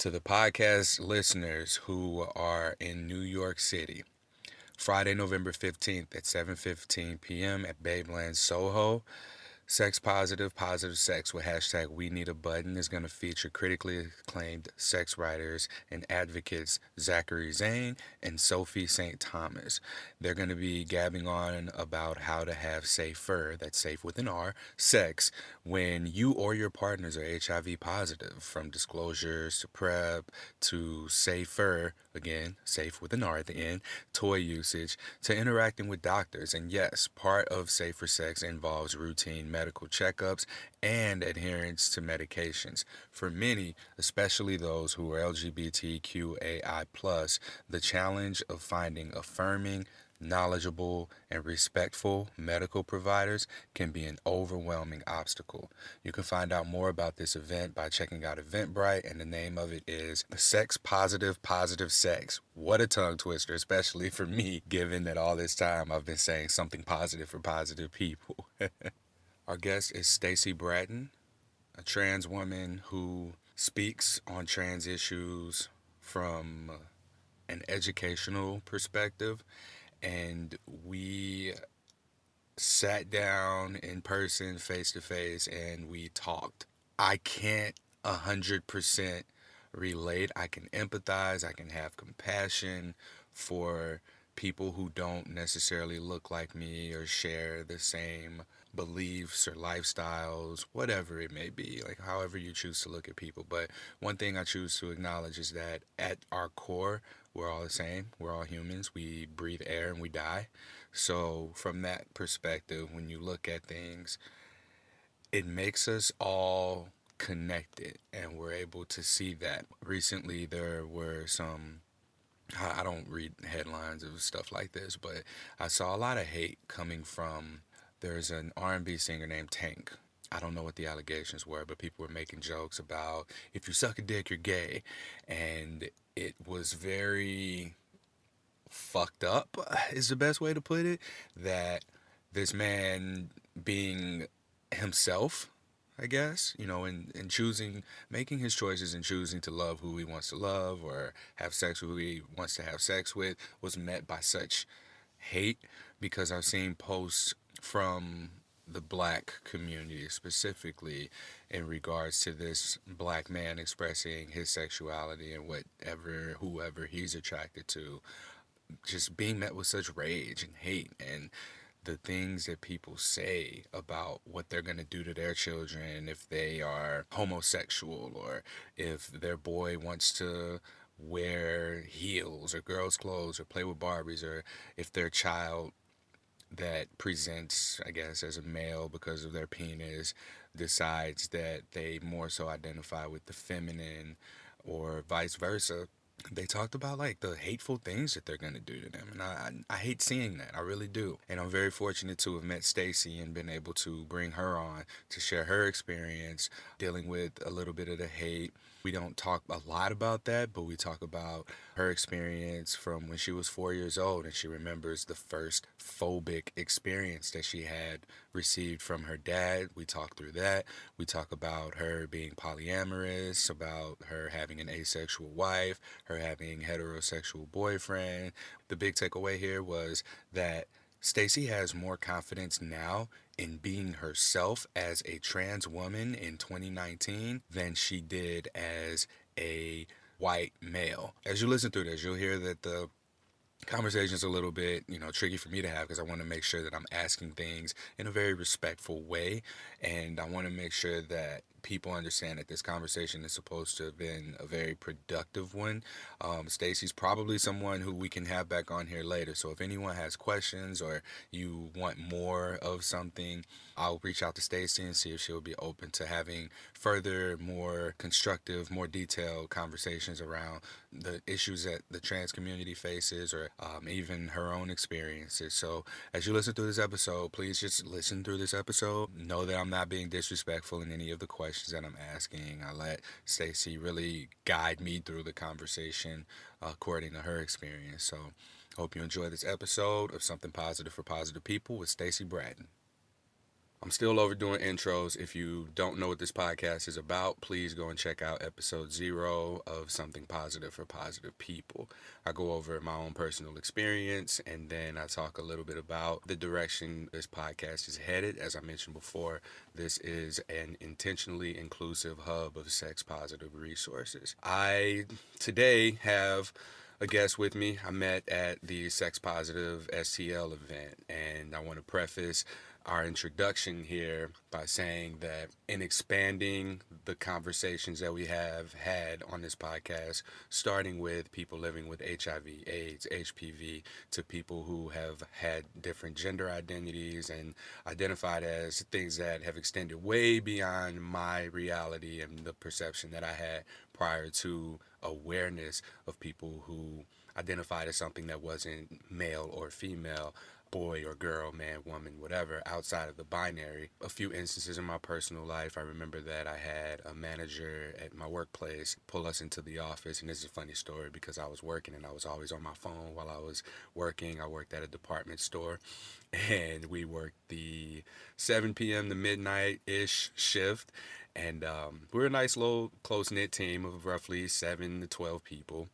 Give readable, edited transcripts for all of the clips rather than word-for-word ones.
To the podcast listeners who are in New York City, Friday, November 15th at 7:15 p.m. at Babeland Soho, Sex Positive, Positive Sex with hashtag We Need a Button is going to feature critically acclaimed sex writers and advocates Zachary Zane and Sophie St. Thomas. They're going to be gabbing on about how to have safer, that's safe with an R, sex when you or your partners are HIV positive, from disclosures to PrEP to safer, again, safe with an R at the end, toy usage, to interacting with doctors. And yes, part of safer sex involves routine medical checkups and adherence to medications. For many, especially those who are LGBTQAI+, the challenge of finding affirming, knowledgeable, and respectful medical providers can be an overwhelming obstacle. You can find out more about this event by checking out Eventbrite, and the name of it is Sex Positive, Positive Sex. What a tongue twister, especially for me, given that all this time I've been saying something positive for positive people. Our guest is Staci Bratten, a trans woman who speaks on trans issues from an educational perspective, and we sat down in person, face to face, and we talked. I can't 100% relate. I can empathize, I can have compassion for people who don't necessarily look like me or share the same beliefs or lifestyles, whatever it may be, like however you choose to look at people. But one thing I choose to acknowledge is that at our core, we're all the same. We're all humans. We breathe air and we die. So, from that perspective, when you look at things, it makes us all connected, and we're able to see that. Recently, there were some. I don't read headlines of stuff like this, but I saw a lot of hate coming from. There's an R&B singer named Tank. I don't know what the allegations were, but people were making jokes about if you suck a dick, you're gay, and it was very fucked up is the best way to put it, that this man being himself, I guess, and choosing, making his choices and choosing to love who he wants to love or have sex with who he wants to have sex with, was met by such hate, because I've seen posts from the black community specifically in regards to this black man expressing his sexuality and whatever, whoever he's attracted to, just being met with such rage and hate, and the things that people say about what they're going to do to their children if they are homosexual, or if their boy wants to wear heels or girls' clothes or play with Barbies, or if their child that presents, I guess, as a male because of their penis decides that they more so identify with the feminine, or vice versa. They talked about like the hateful things that they're going to do to them, and I hate seeing that. I really do. And I'm very fortunate to have met Staci and been able to bring her on to share her experience dealing with a little bit of the hate. We don't talk a lot about that, but we talk about her experience from when she was 4 years old, and she remembers the first phobic experience that she had received from her dad. We talk through that. We talk about her being polyamorous, about her having an asexual wife, her having heterosexual boyfriend. The big takeaway here was that Staci has more confidence now in being herself as a trans woman in 2019 than she did as a white male. As you listen through this, you'll hear that the conversation's a little bit, tricky for me to have, because I want to make sure that I'm asking things in a very respectful way, and I want to make sure that people understand that this conversation is supposed to have been a very productive one. Staci's probably someone who we can have back on here later, so if anyone has questions or you want more of something, I'll reach out to Staci and see if she'll be open to having further, more constructive, more detailed conversations around the issues that the trans community faces, or even her own experiences. So as you listen through this episode, please just listen through this episode. Know that I'm not being disrespectful in any of the questions that I'm asking. I let Staci really guide me through the conversation according to her experience. So hope you enjoy this episode of Something Positive for Positive People with Staci Bratten. I'm still overdoing intros. If you don't know what this podcast is about, please go and check out episode 0 of Something Positive for Positive People. I go over my own personal experience and then I talk a little bit about the direction this podcast is headed. As I mentioned before, this is an intentionally inclusive hub of sex positive resources. I today have a guest with me. I met at the Sex Positive STL event, and I want to preface our introduction here by saying that in expanding the conversations that we have had on this podcast, starting with people living with HIV, AIDS, HPV, to people who have had different gender identities and identified as things that have extended way beyond my reality and the perception that I had prior to awareness of people who identified as something that wasn't male or female, boy or girl, man, woman, whatever, outside of the binary. A few instances in my personal life, I remember that I had a manager at my workplace pull us into the office, and this is a funny story because I was working and I was always on my phone while I was working. I worked at a department store, and we worked the 7 p.m. to midnight-ish shift, and we were a nice little close-knit team of roughly 7 to 12 people.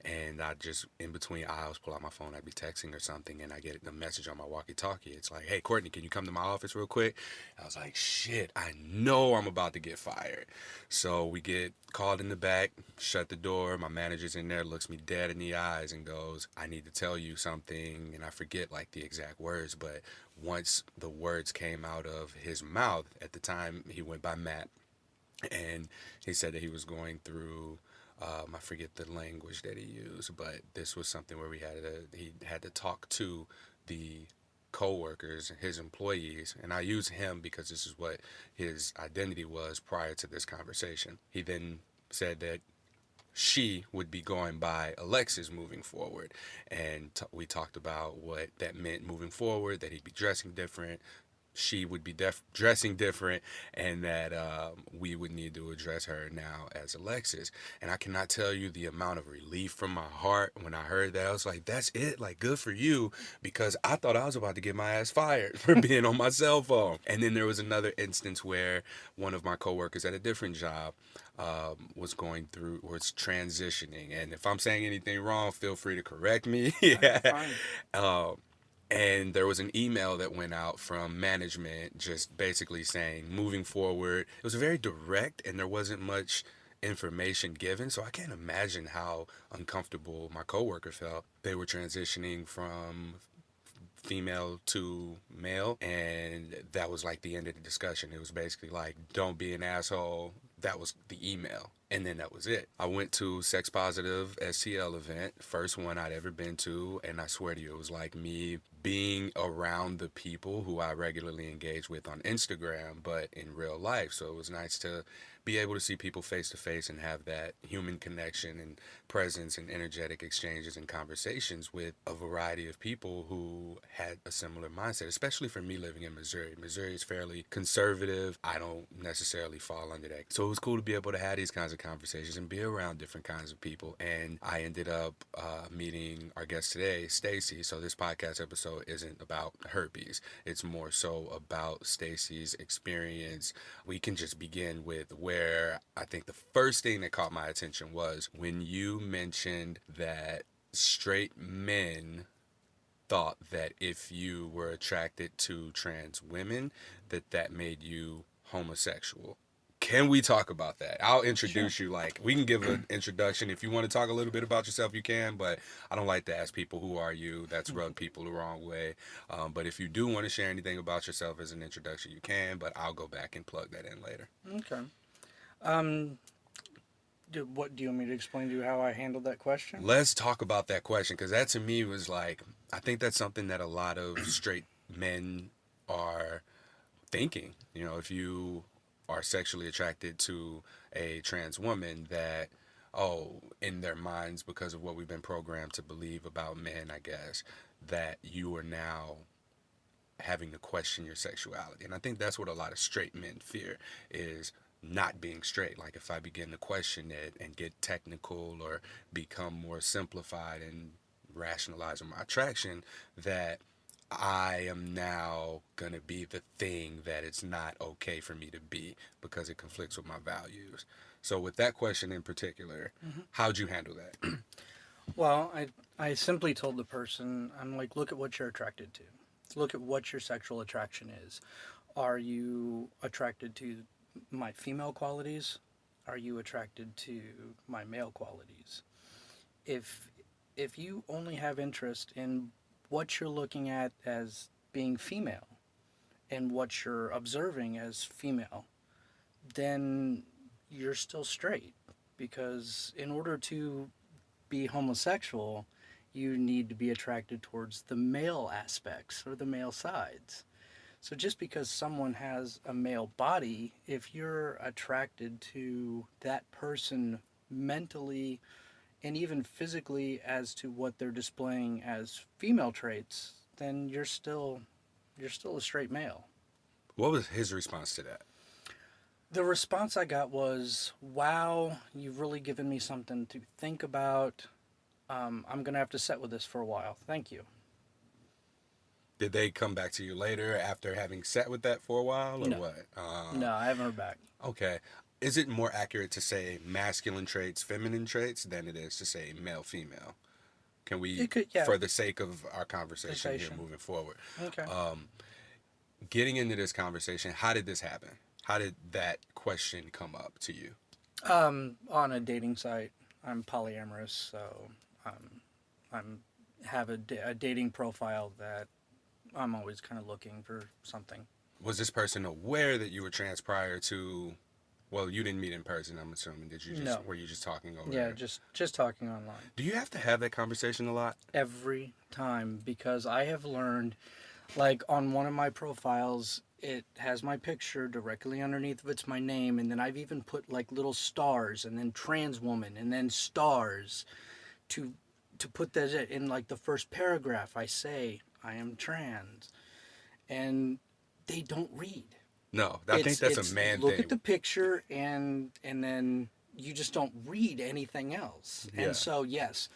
And I just, in between aisles, pull out my phone. I'd be texting or something, and I get a message on my walkie-talkie. It's like, hey, Courtney, can you come to my office real quick? I was like, shit, I know I'm about to get fired. So we get called in the back, shut the door. My manager's in there, looks me dead in the eyes and goes, I need to tell you something. And I forget like the exact words, but once the words came out of his mouth, at the time he went by Matt, and he said that he was going through I forget the language that he used, but this was something where he had to talk to the co-workers, his employees, and I use him because this is what his identity was prior to this conversation. He then said that she would be going by Alexis moving forward, and we talked about what that meant moving forward, that he'd be dressing different, she would be dressing different, and that we would need to address her now as Alexis. And I cannot tell you the amount of relief from my heart when I heard that. I was like, that's it, like, good for you, because I thought I was about to get my ass fired for being on my cell phone. And then there was another instance where one of my coworkers at a different job was transitioning. And if I'm saying anything wrong, feel free to correct me. Yeah. Fine. um, and there was an email that went out from management just basically saying, moving forward, it was very direct and there wasn't much information given. So I can't imagine how uncomfortable my coworker felt. They were transitioning from female to male, and that was like the end of the discussion. It was basically like, don't be an asshole. That was the email, and then that was it. I went to Sex Positive STL event, first one I'd ever been to, and I swear to you, it was like me being around the people who I regularly engage with on Instagram, but in real life. So it was nice to be able to see people face to face and have that human connection and presence and energetic exchanges and conversations with a variety of people who had a similar mindset, especially for me living in Missouri. Missouri is fairly conservative. I don't necessarily fall under that. So it was cool to be able to have these kinds of conversations and be around different kinds of people. And I ended up meeting our guest today, Staci. So this podcast episode isn't about herpes. It's more so about Staci's experience. We can just begin with where I think the first thing that caught my attention was when you mentioned that straight men thought that if you were attracted to trans women, that made you homosexual. Can we talk about that? I'll introduce Sure. you. Like, we can give an introduction. If you want to talk a little bit about yourself, you can, but I don't like to ask people, who are you? That's rubbed people the wrong way. But if you do want to share anything about yourself as an introduction, you can, but I'll go back and plug that in later. Okay. Um, what do you want me to explain to you how I handled that question? Let's talk about that question, because that to me was like, I think that's something that a lot of straight men are thinking. You know, if you are sexually attracted to a trans woman, that, oh, in their minds, because of what we've been programmed to believe about men, I guess, that you are now having to question your sexuality. And I think that's what a lot of straight men fear, is not being straight. Like, if I begin to question it and get technical or become more simplified and rationalize my attraction, that I am now going to be the thing that it's not okay for me to be because it conflicts with my values. So, with that question in particular, Hmm. how'd you handle that? Well, I simply told the person, I'm like, look at what you're attracted to. Look at what your sexual attraction is. Are you attracted to my female qualities? Are you attracted to my male qualities? If if you only have interest in what you're looking at as being female and what you're observing as female, then you're still straight, because in order to be homosexual, you need to be attracted towards the male aspects or the male sides. So just because someone has a male body, if you're attracted to that person mentally and even physically as to what they're displaying as female traits, then you're still a straight male. What was his response to that? The response I got was, "Wow, you've really given me something to think about. I'm gonna have to sit with this for a while. Thank you." Did they come back to you later after having sat with that for a while or No, what? no, I haven't heard back. Okay. Is it more accurate to say masculine traits, feminine traits than it is to say male, female? Can we, It could, yeah, for the sake of our conversation here conversation. moving forward, Okay. getting into this conversation, how did this happen? How did that question come up to you? On a dating site, I'm polyamorous, so um, I'm have a dating profile that I'm always kind of looking for something. Was this person aware that you were trans prior to? Well, you didn't meet in person, I'm assuming. Did you No, just were you just talking yeah, over? just talking online Do you have to have that conversation a lot? every time, because I have learned, like on one of my profiles, it has my picture directly underneath of it's my name, and then I've even put like little stars and then trans woman and then stars to put that in like the first paragraph. I say I am trans, and they don't read. No, I think that's a It's man look at thing. the picture, and then you just don't read anything else. And Yeah. so yes,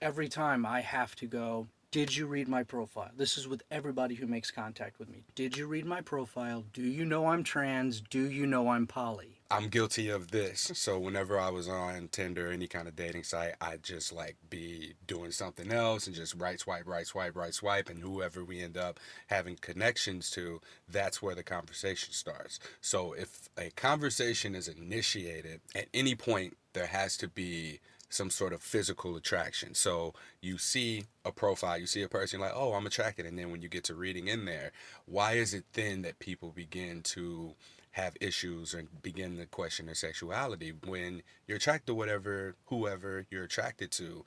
every time I have to go, did you read my profile? This is with everybody who makes contact with me. Did you read my profile? Do you know I'm trans? Do you know I'm poly? I'm guilty of this. So whenever I was on Tinder, any kind of dating site, I'd just like be doing something else and just right swipe, right swipe, right swipe, and whoever we end up having connections to, that's where the conversation starts. So if a conversation is initiated at any point, there has to be some sort of physical attraction. So you see a profile, you see a person, like, oh, I'm attracted. And then when you get to reading in there, why is it then that people begin to have issues and begin to question their sexuality when you're attracted to whatever, whoever you're attracted to,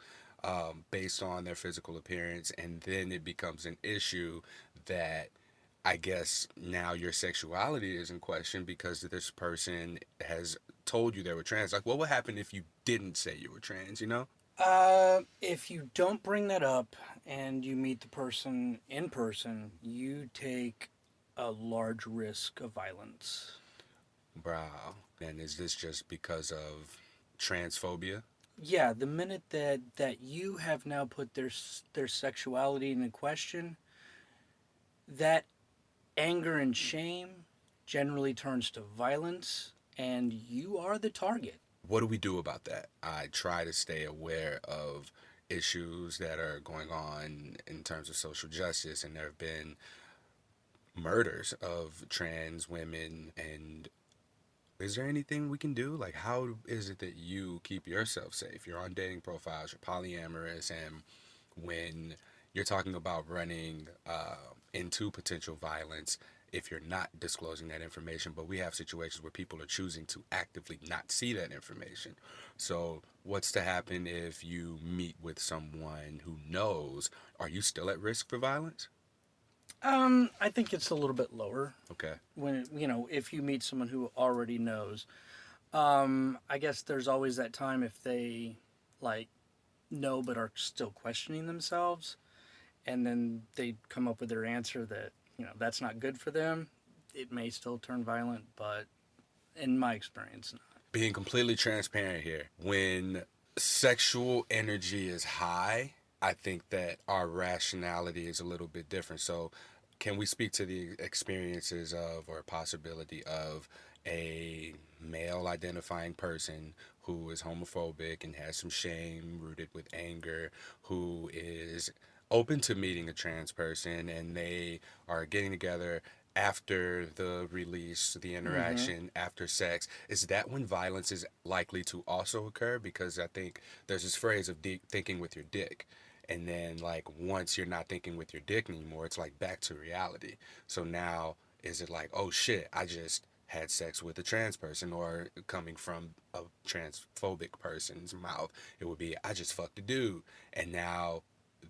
based on their physical appearance, and then it becomes an issue that I guess now your sexuality is in question because this person has told you they were trans. Like, what would happen if you didn't say you were trans, you know? If you don't bring that up and you meet the person in person, you take a large risk of violence. Bro. And is this just because of transphobia? Yeah, the minute that you have now put their sexuality into question, that anger and shame generally turns to violence, and you are the target. What do we do about that? I try to stay aware of issues that are going on in terms of social justice, and there have been murders of trans women. And is there anything we can do? Like, how is it that you keep yourself safe? You're on dating profiles, you're polyamorous, and when you're talking about running into potential violence, if you're not disclosing that information, but we have situations where people are choosing to actively not see that information. So, what's to happen if you meet with someone who knows? Are you still at risk for violence? I think it's a little bit lower Okay. when if you meet someone who already knows. I guess there's always that time if they like know but are still questioning themselves, and then they come up with their answer that that's not good for them. It may still turn violent, but in my experience, not. Being completely transparent here, when sexual energy is high, I think that our rationality is a little bit different. So, can we speak to the experiences of or possibility of a male identifying person who is homophobic and has some shame rooted with anger, who is open to meeting a trans person and they are getting together after the release, the Mm-hmm. interaction, after sex? Is that when violence is likely to also occur? Because I think there's this phrase of deep thinking with your dick. And then, like, once you're not thinking with your dick anymore, it's like back to reality. So now, is it like, oh shit, I just had sex with a trans person, or coming from a transphobic person's mouth, it would be, I just fucked a dude. And now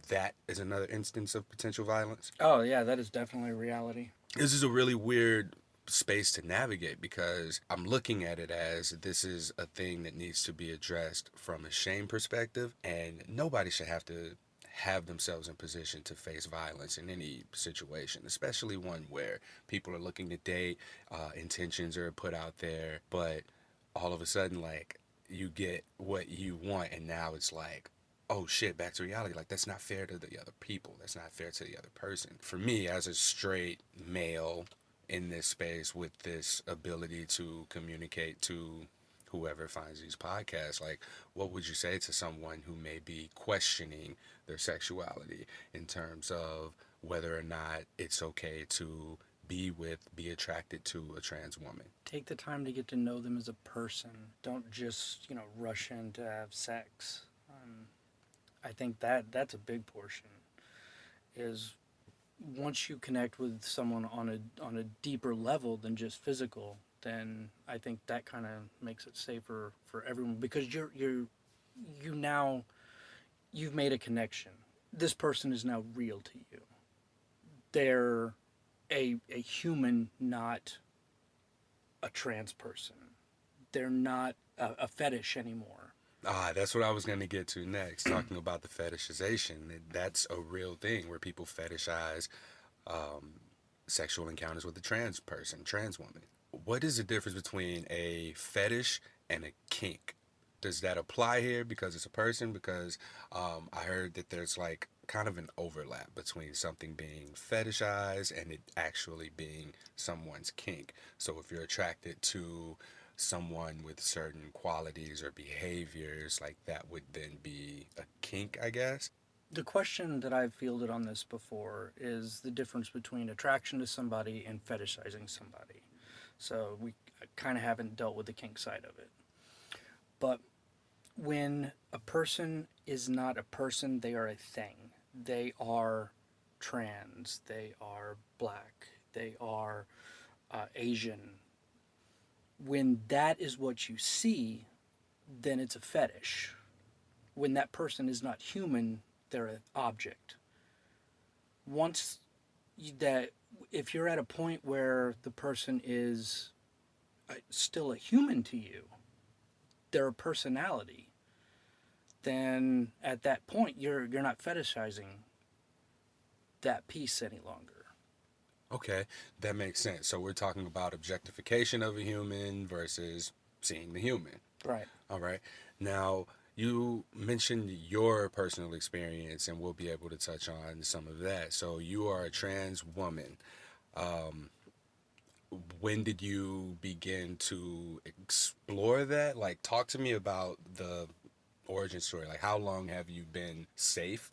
that is another instance of potential violence. Oh yeah, that is definitely reality. This is a really weird space to navigate because I'm looking at it as this is a thing that needs to be addressed from a shame perspective, and nobody should have to have themselves in position to face violence in any situation, especially one where people are looking to date, intentions are put out there, but all of a sudden, like, you get what you want, and now it's like, oh shit, back to reality. Like, that's not fair to the other people. That's not fair to the other person. For me, as a straight male in this space with this ability to communicate to whoever finds these podcasts, like, what would you say to someone who may be questioning their sexuality in terms of whether or not it's okay to be attracted to a trans woman? Take the time to get to know them as a person. Don't just rush in to have sex. I think that that's a big portion. Is once you connect with someone on a deeper level than just physical, then I think that kind of makes it safer for everyone because you now you've made a connection. This person is now real to you. They're a human, not a trans person. They're not a fetish anymore. Ah, that's what I was going to get to next, talking about the fetishization. That's a real thing where people fetishize sexual encounters with a trans person, trans woman. What is the difference between a fetish and a kink? Does that apply here because it's a person? Because I heard that there's like kind of an overlap between something being fetishized and it actually being someone's kink. So if you're attracted to someone with certain qualities or behaviors, like that would then be a kink, I guess. The question that I've fielded on this before is the difference between attraction to somebody and fetishizing somebody. So we kind of haven't dealt with the kink side of it. But when a person is not a person, they are a thing. They are trans, they are black, they are Asian. When that is what you see, then it's a fetish. When that person is not human, they're an object. Once that, if you're at a point where the person is still a human to you, they're a personality, then at that point you're not fetishizing that piece any longer. Okay, that makes sense. So we're talking about objectification of a human versus seeing the human. Right. All right. Now, you mentioned your personal experience, and we'll be able to touch on some of that. So, you are a trans woman. Um, when did you begin to explore that? Like, talk to me about the origin story. Like, how long have you been safe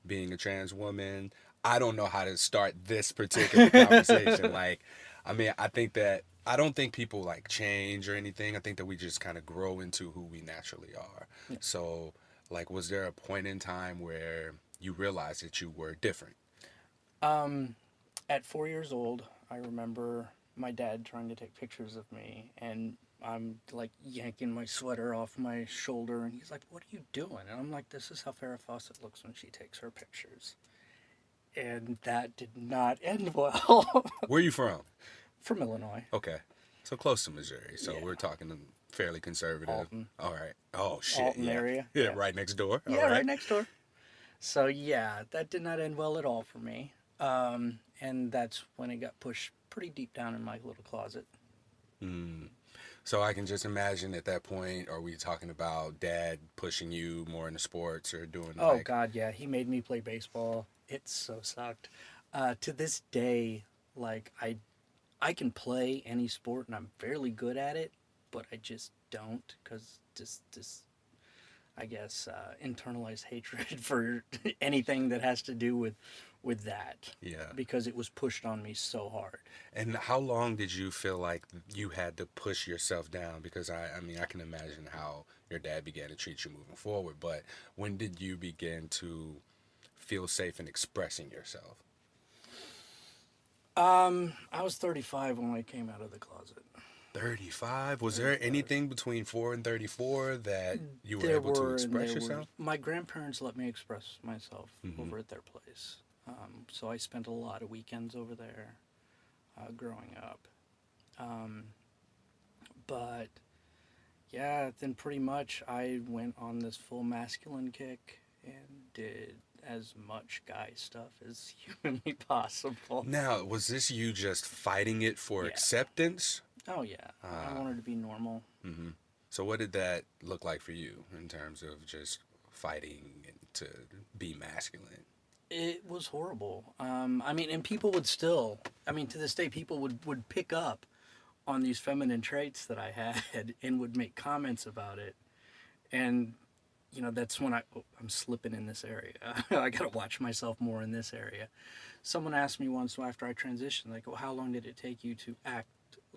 being a trans woman? I don't know how to start this particular conversation. Like, I mean, I think that I don't think people like change or anything. I think that we just kind of grow into who we naturally are. Yeah. So, like, was there a point in time where you realized that you were different? Um, at 4 years old, I remember my dad trying to take pictures of me, and I'm like yanking my sweater off my shoulder, and he's like, "What are you doing?" And I'm like, "This is how Farrah Fawcett looks when she takes her pictures." And that did not end well. Where are you from? From Illinois. Okay. So close to Missouri. So Yeah. we're talking fairly conservative. Alton. All right. Oh, shit. Alton Yeah. area. Yeah, Yeah. right next door. All Yeah, right right. next door. So yeah, that did not end well at all for me. And that's when it got pushed pretty deep down in my little closet. Mm. So I can just imagine at that point, are we talking about dad pushing you more into sports or doing Oh like, God, yeah, he made me play baseball. It so sucked. To this day, like I can play any sport and I'm fairly good at it, but I just don't because just I guess internalized hatred for anything that has to do with that yeah. because it was pushed on me so hard. And how long did you feel like you had to push yourself down? Because I mean, I can imagine how your dad began to treat you moving forward, but when did you begin to feel safe in expressing yourself? I was 35 when I came out of the closet. 35? Was there 35. anything between 4 and 34 that you were There able to were and express there were. yourself? My grandparents let me express myself Hmm. over at their place, so I spent a lot of weekends over there growing up. Um, but yeah, then pretty much I went on this full masculine kick and did as much guy stuff as humanly possible. Now, was this you just fighting it for Yeah. acceptance? Oh yeah. I Ah, wanted to be normal. hmm. So what did that look like for you in terms of just fighting to be masculine? It was horrible. I mean, and people would still. I mean, to this day, people would pick up on these feminine traits that I had and would make comments about it. And that's when I'm slipping in this area. I got to watch myself more in this area. Someone asked me once after I transitioned, like, well, how long did it take you to act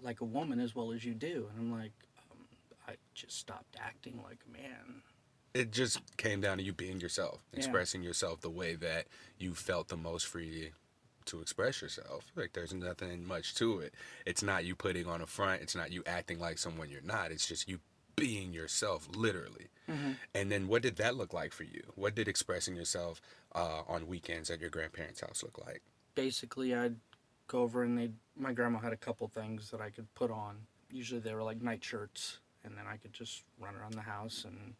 like a woman as well as you do? And I'm like, I just stopped acting like a man. It just came down to you being yourself, Yeah. expressing yourself the way that you felt the most free to express yourself. Like there's nothing much to it. It's not you putting on a front. It's not you acting like someone you're not. It's just you being yourself, literally. Hmm. And then what did that look like for you? What did expressing yourself on weekends at your grandparents' house look like? Basically, I'd go over and my grandma had a couple things that I could put on. Usually they were like night shirts, and then I could just run around the house and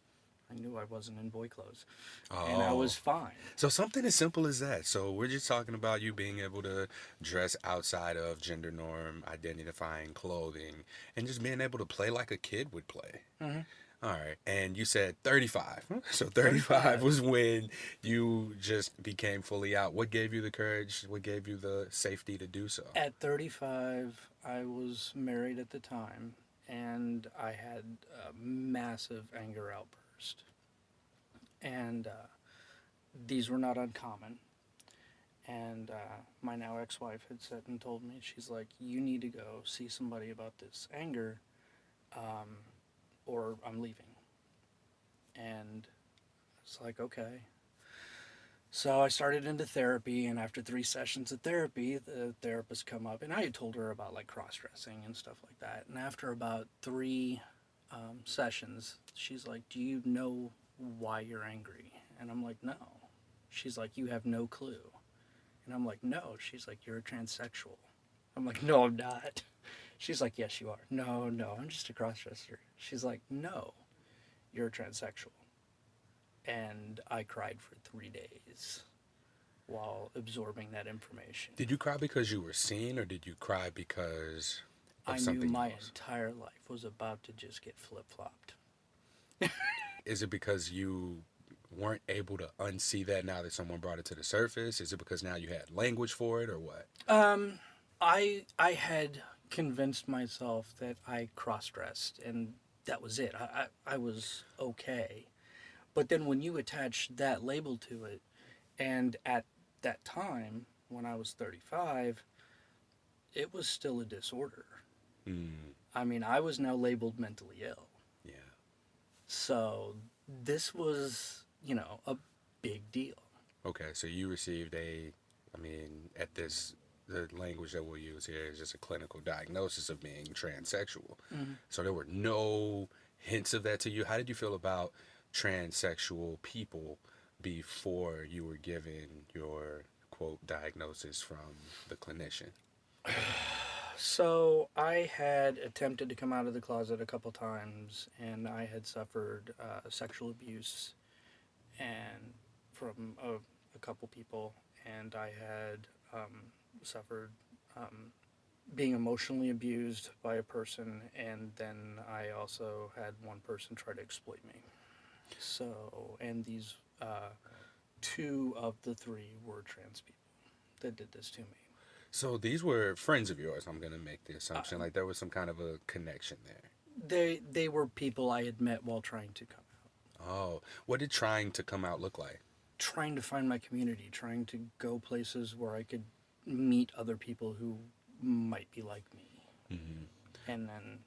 I knew I wasn't in boy clothes, and I was Oh, fine. so something as simple as that. So we're just talking about you being able to dress outside of gender norm identifying clothing and just being able to play like a kid would play. Hmm. All right. And you said 35. So 35 35. was when you just became fully out. What gave you the courage? What gave you the safety to do so? At 35, I was married at the time, and I had a massive anger outburst. And these were not uncommon. And my now ex wife had said and told me, she's like, you need to go see somebody about this anger, um, or I'm leaving. And it's like, okay. So I started into therapy, and after 3 sessions of therapy, the therapist come up, and I had told her about like cross dressing and stuff like that. And after about three sessions, she's like, "Do you know why you're angry?" And I'm like, "No." She's like, "You have no clue." And I'm like, "No." She's like, "You're a transsexual." I'm like, "No, I'm not." She's like, "Yes, you are." No, no, I'm just a cross dresser. She's like, "No, you're a transsexual." And I cried for 3 days while absorbing that information. Did you cry because you were seen or did you cry because I of knew something my else? entire life was about to just get flip flopped. Is it because you weren't able to unsee that now that someone brought it to the surface? Is it because now you had language for it or what? I had convinced myself that I cross dressed and that was it. I was okay. But then when you attach that label to it, and at that time, when I was 35, it was still a disorder. Hmm. I mean, I was now labeled mentally ill. Yeah. So this was, a big deal. Okay, so you received I mean, at this, the language that we'll use here is just a clinical diagnosis of being transsexual. Hmm. So there were no hints of that to you. How did you feel about transsexual people before you were given your quote diagnosis from the clinician? So I had attempted to come out of the closet a couple times, and I had suffered sexual abuse and from a couple people, and I had suffered being emotionally abused by a person, and then I also had one person try to exploit me. So, and these two of the three were trans people that did this to me. So these were friends of yours. I'm gonna make the Uh, assumption like there was some kind of a connection there. they were people I had met while trying to come out, Oh, what did trying to come out look like? trying to find my community, trying to go places where I could meet other people who might be like me, Hmm. and then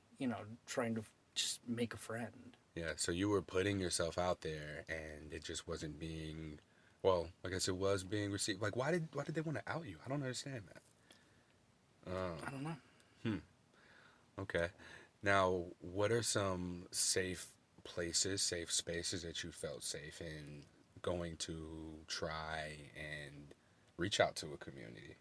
trying to just make a friend. Yeah, so you were putting yourself out there, and it just wasn't being, well, I guess it was being received. Like, why did they want to out you? I don't understand that. I don't know. Hmm. Okay. Now, what are some safe places, safe spaces that you felt safe in going to try and reach out to a community?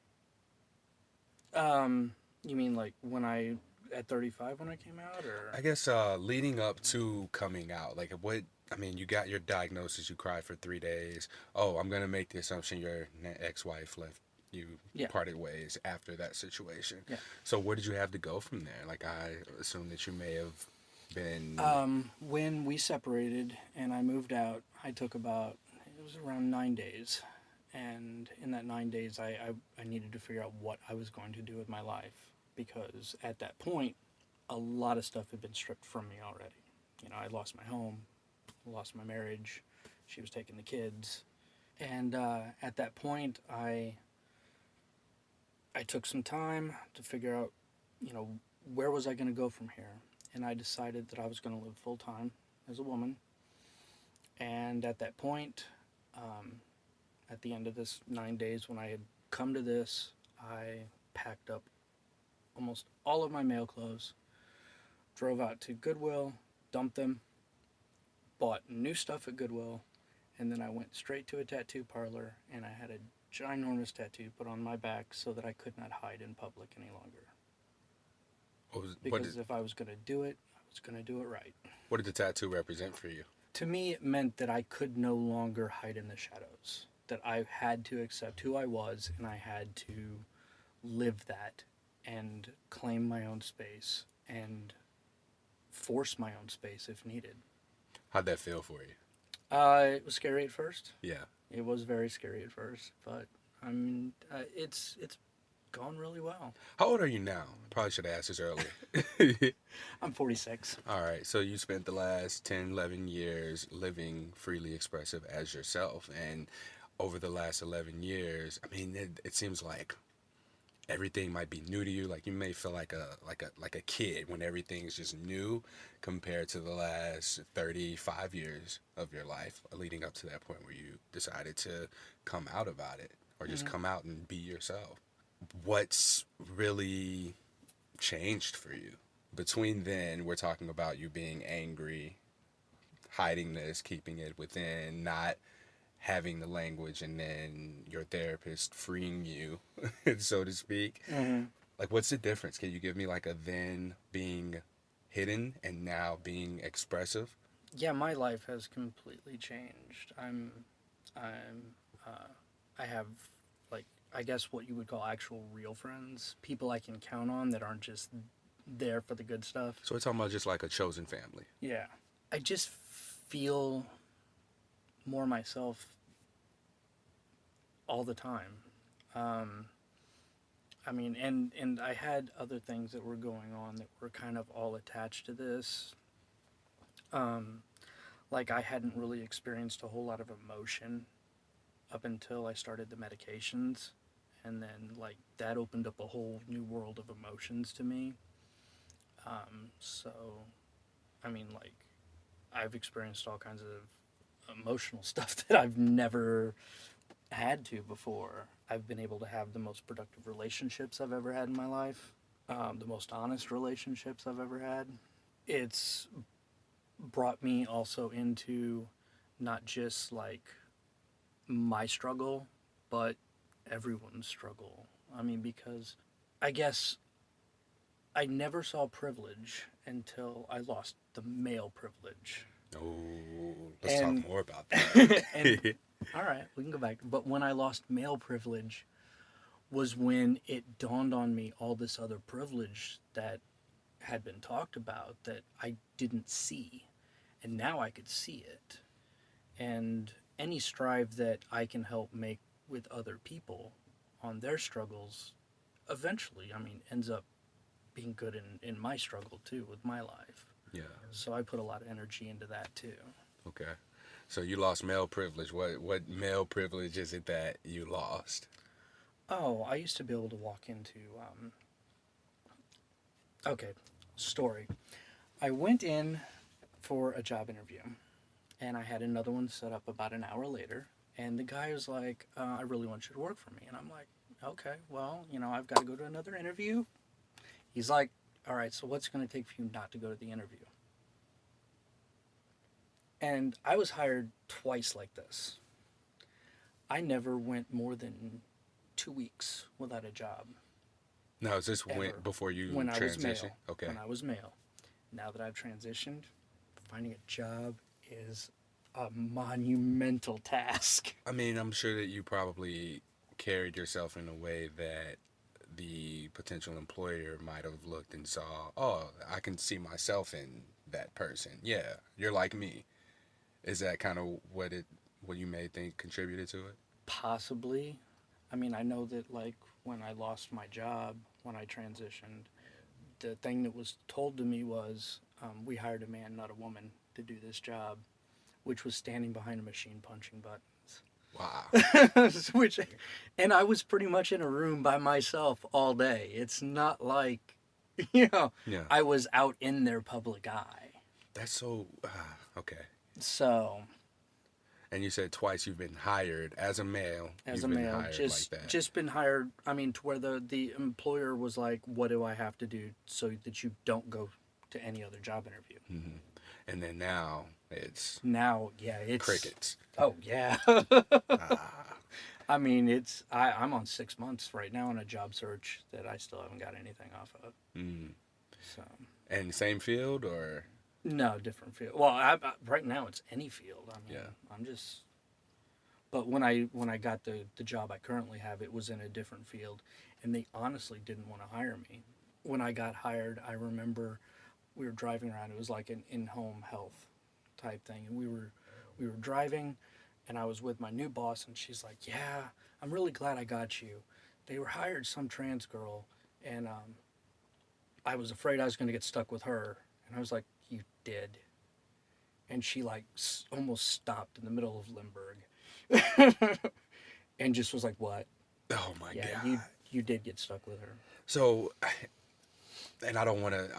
You mean like when I at 35 when I came out, or I guess leading up to coming out, like what, I mean, you got your diagnosis, you cried for 3 days. Oh, I'm gonna make the assumption your ex-wife left you, yeah, parted ways after that situation. yeah. So where did you have to go from there? Like I assume that you may have been. When we separated and I moved out, I took about it was around 9 days, and in that 9 days, I needed to figure out what I was going to do with my life because at that point, a lot of stuff had been stripped from me already. I lost my home, lost my marriage. She was taking the kids, and at that point, I took some time to figure out, you know, where was I going to go from here, and I decided that I was going to live full time as a woman. And at that point, um, at the end of this 9 days, when I had come to this, I packed up almost all of my male clothes, drove out to Goodwill, dumped them, bought new stuff at Goodwill, and then I went straight to a tattoo parlor and I had a ginormous tattoo put on my back so that I could not hide in public any longer. What did Because if I was going to do it, I was going to do it right. what did the tattoo represent for you? To me, it meant that I could no longer hide in the shadows, that I had to accept who I was and I had to live that and claim my own space and force my own space if needed. How'd that feel for you? It was scary at first. Yeah. It was very scary at first, but I mean, it's gone really well. How old are you now? Probably should have asked this earlier. I'm 46. All right, so you spent the last 10, 11 years living freely expressive as yourself. And over the last 11 years, I mean, it seems like everything might be new to you. Like you may feel like a kid when everything's just new compared to the last 35 years of your life leading up to that point where you decided to come out about it or just Mm-hmm. come out and be yourself. What's really changed for you? Between then, we're talking about you being angry, hiding this, keeping it within, not having the language, and then your therapist freeing you, so to speak. Mm-hmm. Like, what's the difference? Can you give me like a then being hidden and now being expressive? Yeah, my life has completely changed. I'm, uh, I have like I guess what you would call actual real friends, people I can count on that aren't just there for the good stuff. So we're talking about just like a chosen family. Yeah, I just feel more myself all the time. Um, I mean, and I had other things that were going on that were kind of all attached to this. Um, like I hadn't really experienced a whole lot of emotion up until I started the medications, and then like that opened up a whole new world of emotions to me. So, I mean, like I've experienced all kinds of emotional stuff that I've never had to before. I've been able to have the most productive relationships I've ever had in my life, the most honest relationships I've ever had. It's brought me also into not just like my struggle, but everyone's struggle. I mean, because I guess I never saw privilege until I lost the male privilege. Oh, let's And talk more about and that. all right, we can go back. But when I lost male privilege was when it dawned on me all this other privilege that had been talked about that I didn't see. And now I could see it. And any strive that I can help make with other people on their struggles eventually, I mean, ends up being good in my struggle too with my life. Yeah. So I put a lot of energy into that too. Okay. So you lost male privilege. What male privilege is it that you lost? Oh, I used to be able to walk into. Okay, story. I went in for a job interview, and I had another one set up about an hour later. And the guy was like, "I really want you to work for me," and I'm like, "Okay, well, I've got to go to another interview." He's like, "All right, so what's going to take for you not to go to the interview?" And I was hired twice like this. I never went more than 2 weeks without a job. No, is this Ever. before you When I was transition? male. Okay. When I was male. Now that I've transitioned, finding a job is a monumental task. I mean, I'm sure that you probably carried yourself in a way that the potential employer might have looked and saw, oh, I can see myself in that person. Yeah, you're like me. Is that kind of what you may think contributed to it? Possibly. I mean, I know that like when I lost my job, when I transitioned, the thing that was told to me was, we hired a man, not a woman, to do this job, which was standing behind a machine punching Wow. buttons. Which, and I was pretty much in a room by myself all day. It's not like, you know, Yeah. I was out in their public eye. That's so okay. So, And you said twice you've been hired as a male. as You've a been male, hired just like that. just been hired. I mean, to where the employer was like, "What do I have to do so that you don't go to any other job interview?" Hmm. And then now it's Now, yeah, it's crickets. Oh yeah. Ah. I mean, I'm on 6 months right now on a job search that I still haven't got anything off of. Mm. So And same field or no, different field. Well, right now it's any field. I mean, yeah. I'm just. But when I got the job I currently have, it was in a different field, and they honestly didn't want to hire me. When I got hired, I remember we were driving around. It was like an in-home health type thing, and we were driving, and I was with my new boss, and she's like, "Yeah, I'm really glad I got you. They were hired some trans girl, and I was afraid I was going to get stuck with her." And I was like, "You did." And she like almost stopped in the middle of Limburg, and just was like, "What? Oh my Yeah, god. you did get stuck with her." So, and I don't want to.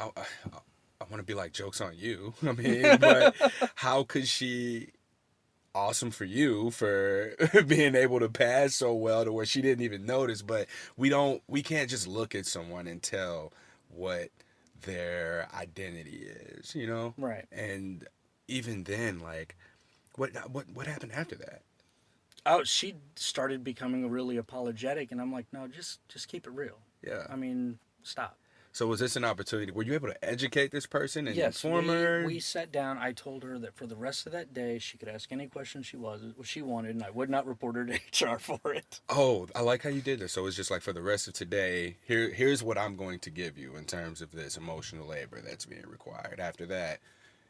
I want to be like jokes on you. I mean, but how could she? Awesome for you for being able to pass so well to where she didn't even notice. But we can't just look at someone and tell what their identity is, you know? Right. And even then, like, what happened after that? Oh, she started becoming really apologetic, and I'm like, "No, just keep it real. Yeah. I mean, stop." So was this an opportunity? Were you able to educate this person and Yes, inform her? we sat down. I told her that for the rest of that day, she could ask any question she wanted, and I would not report her to HR for it. Oh, I like how you did this. So it's just like for the rest of today, here's what I'm going to give you in terms of this emotional labor that's being required. After that,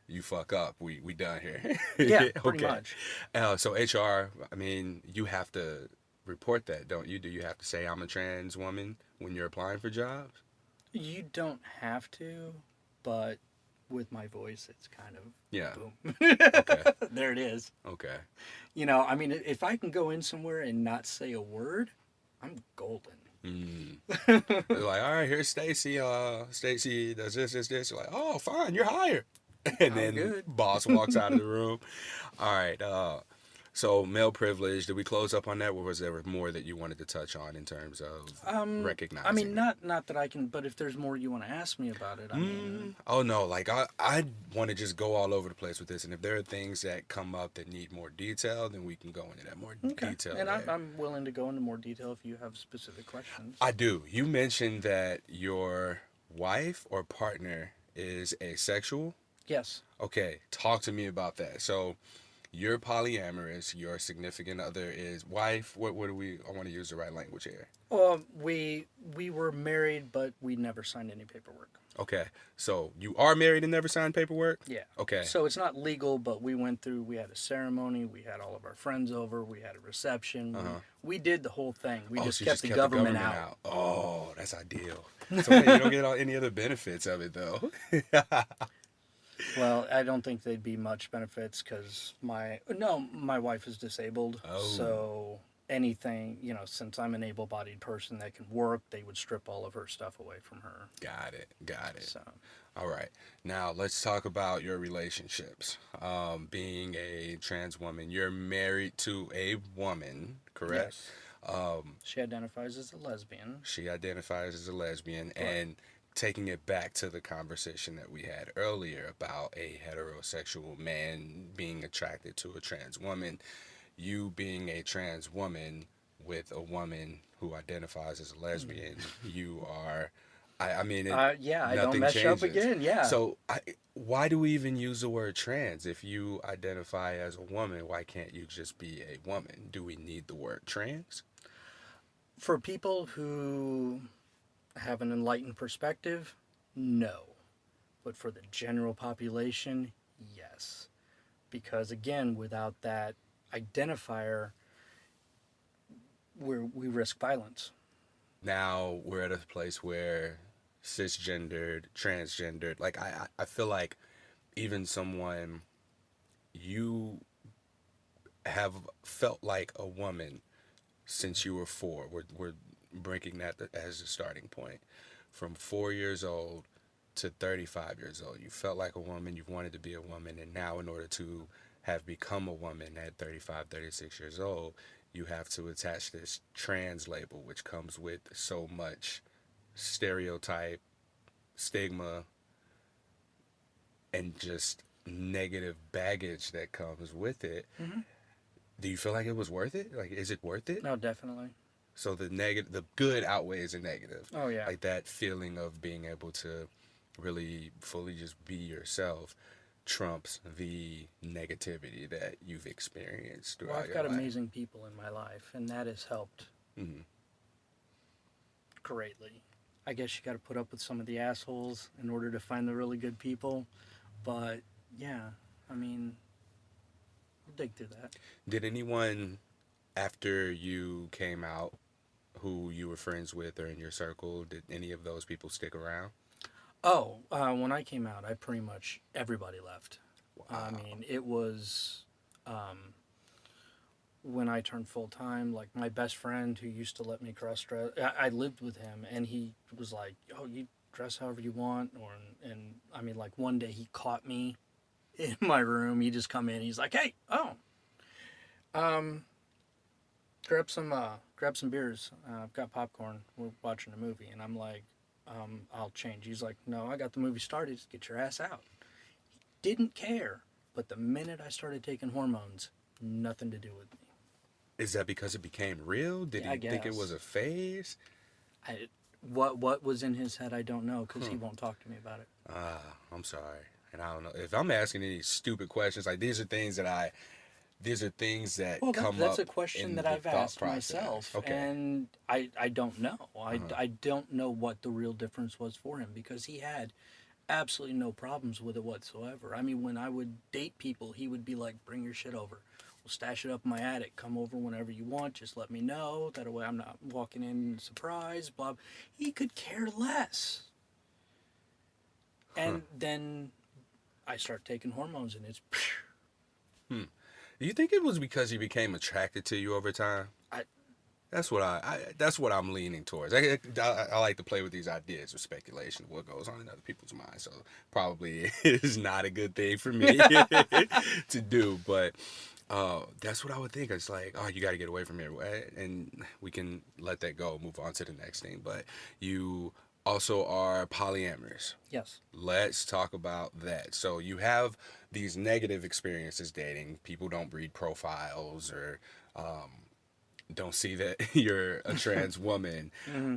you fuck up. We done here. Yeah, pretty Okay. much. So HR, I mean, you have to report that, don't you? Do you have to say I'm a trans woman when you're applying for jobs? You don't have to, but with my voice, it's kind of Yeah. boom. Okay. There it is. Okay. I mean, if I can go in somewhere and not say a word, I'm golden. Mm. They're like, all right, here's Stacy. Stacy does this. You're like, oh, fine, you're hired. And I'm then good. boss walks out of the room. All right. So male privilege. Did we close up on that, or was there more that you wanted to touch on in terms of recognizing? I mean, not that I can, but if there's more you want to ask me about it, I mean, Oh no, like I want to just go all over the place with this, and if there are things that come up that need more detail, then we can go into that more okay. detail. And there. I'm willing to go into more detail if you have specific questions. I do. You mentioned that your wife or partner is asexual. Yes. Okay, talk to me about that. So, You're polyamorous. Your significant other is wife. What do we? I want to use the right language here. We were married, but we never signed any paperwork. Okay, so you are married and never signed paperwork. Yeah. Okay. So it's not legal, but we went through. We had a ceremony. We had all of our friends over. We had a reception. Uh huh. We did the whole thing. We Oh, just so you kept just the kept the government government out. out. Oh, that's ideal. So hey, you don't get all, any other benefits of it though. Well, I don't think they'd be much benefits because my wife is disabled. Oh, So anything, since I'm an able-bodied person that can work, they would strip all of her stuff away from her. got it. Got it. So All right. Now let's talk about your relationships. Being a trans woman, you're married to a woman, correct? yes, Um, she identifies as a lesbian. she identifies as a lesbian, Correct. and taking it back to the conversation that we had earlier about a heterosexual man being attracted to a trans woman, you being a trans woman with a woman who identifies as a lesbian, you are. I mean, Yeah, I don't nothing mess up changes. again. Yeah. So, why do we even use the word trans? If you identify as a woman, why can't you just be a woman? Do we need the word trans? For people who have an enlightened perspective, no. But for the general population, yes. Because again, without that identifier, we risk violence. Now we're at a place where cisgendered, transgendered, like I feel like even someone you have felt like a woman since you were four. We're breaking that as a starting point. From 4 years old to 35 years old, you felt like a woman, you wanted to be a woman, and now in order to have become a woman at 35, 36 years old, you have to attach this trans label, which comes with so much stereotype, stigma, and just negative baggage that comes with it. Hmm. Do you feel like it was worth it? Like, is it worth it? No, definitely. So the good outweighs the negative. Oh yeah. Like that feeling of being able to really fully just be yourself trumps the negativity that you've experienced Well, throughout I've your got life. amazing people in my life, and that has helped Hmm. greatly. I guess you got to put up with some of the assholes in order to find the really good people. But yeah, I mean, I'll dig through that. Did anyone after you came out who you were friends with or in your circle, did any of those people stick around? Oh, when I came out, I pretty much everybody left. I Wow. mean, it was um, when I turned full time. Like my best friend who used to let me cross dress, I lived with him, and he was like, "Oh, you dress however you want." And I mean, like one day he caught me in my room. He just come in. He's like, "Hey, um, grab some beers. I've got popcorn. We're watching a movie." And I'm like, I'll change. He's like, "No, I got the movie started. Just get your ass out." Didn't care. But the minute I started taking hormones, nothing to do with me. Is that because it became real? Did Yeah, I he think it was guess. a phase? I, what was in his head, I don't know, because he Huh. won't talk to me about it. Ah, I'm sorry. And I don't know. If I'm asking any stupid questions, like these are things that Well, come that's up a question in that the I've thought asked process. myself, Okay. and I don't know. Uh-huh. I don't know what the real difference was for him because he had absolutely no problems with it whatsoever. I mean, when I would date people, he would be like, "Bring your shit over. We'll stash it up in my attic. Come over whenever you want. Just let me know. That way I'm not walking in surprise." Blah. He could care less. Huh. And then I start taking hormones, and it's Hmm. Do you think it was because he became attracted to you over time? I That's what that's what I'm leaning towards. I like to play with these ideas of speculation of what goes on in other people's minds. So probably it is not a good thing for me to do. But that's what I would think. It's like, oh, you got to get away from here, and we can let that go, move on to the next thing. But you also are polyamorous. yes. Let's talk about that. So you have these negative experiences dating. People don't read profiles or don't see that you're a trans woman. Hmm.